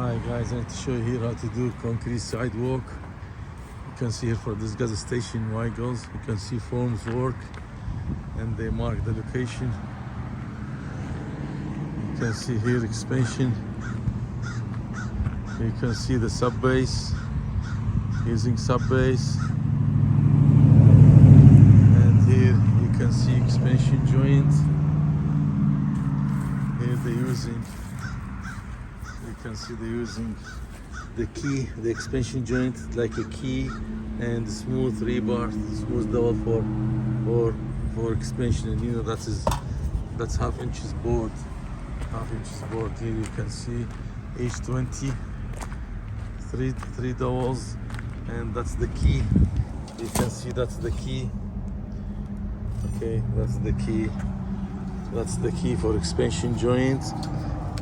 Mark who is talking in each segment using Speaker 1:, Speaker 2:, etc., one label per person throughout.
Speaker 1: Hi guys, I need to show you here how to do concrete sidewalk. You can see here for this gas station Weigels, you can see forms work and they mark the location. You can see here expansion. You can see the sub base, using sub base. And here you can see expansion joint. Here they're using, you can see they're using the key, the expansion joint like a key, and smooth rebar, smooth dowel for expansion. And you know that's half inches board. Here you can see H20, three dowels, and that's the key. You can see that's the key. Okay, that's the key. That's the key for expansion joint.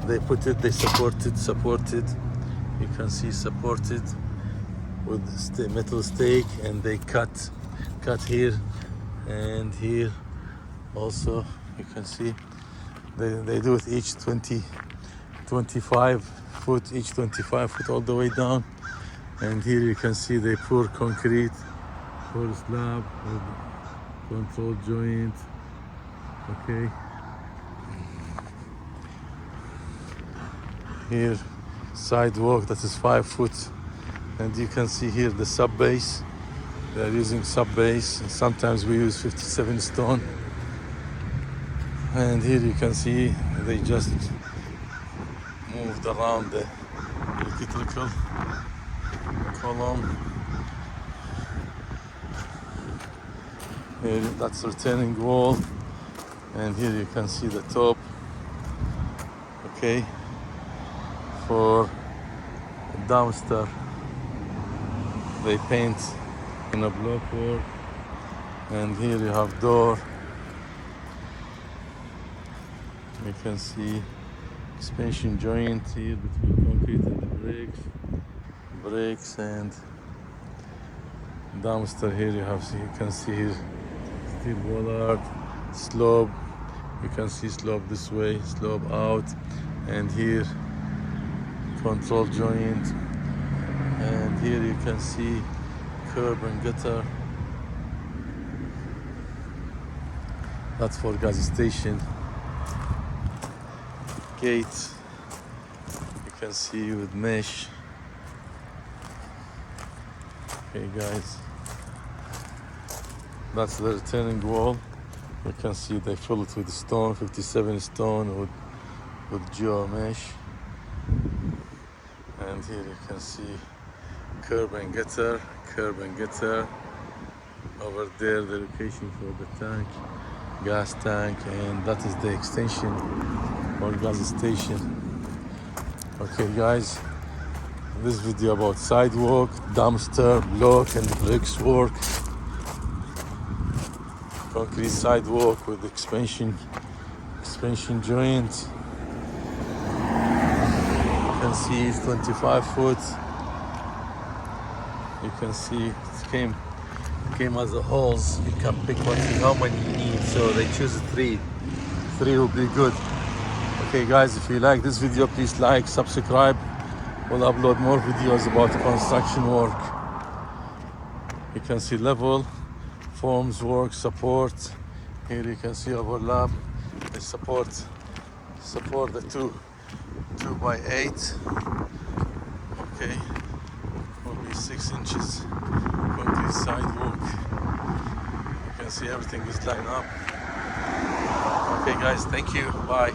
Speaker 1: They put it, they supported. You can see supported with metal stake, and they cut here and here. Also, you can see they do it each 25 foot, each 25 foot all the way down. And here you can see they pour concrete for slab with control joint. Okay. Here sidewalk that is 5 foot, and you can see here the sub base. They are using sub base, and sometimes we use 57 stone. And here you can see they just moved around the electrical column. Here that's retaining wall, and here you can see the top. Okay, for dumpster they paint in a block work, and here you have door. You can see expansion joint here between concrete and the brakes and dumpster. Here you can see here steel bollard, slope. You can see slope this way, slope out, and here control joint, and here you can see curb and gutter. That's for gas station. Gate you can see with mesh. Okay guys, that's the retaining wall. You can see they fill it with stone, 57 stone with geo mesh. And here you can see curb and gutter. Over there the location for the tank, gas tank, and that is the extension or gas station. Okay guys, this video about sidewalk, dumpster, block and bricks work. Concrete sidewalk with expansion joint. You can see it's 25 foot. You can see it came as a holes. You can pick how many you need. So they choose three will be good. Okay guys, if you like this video, please like, subscribe. We'll upload more videos about construction work. You can see level, forms work, support. Here you can see overlap. They support the 2x8. Okay, will be 6 inches concrete sidewalk. You can see everything is lined up. Okay guys, thank you, bye.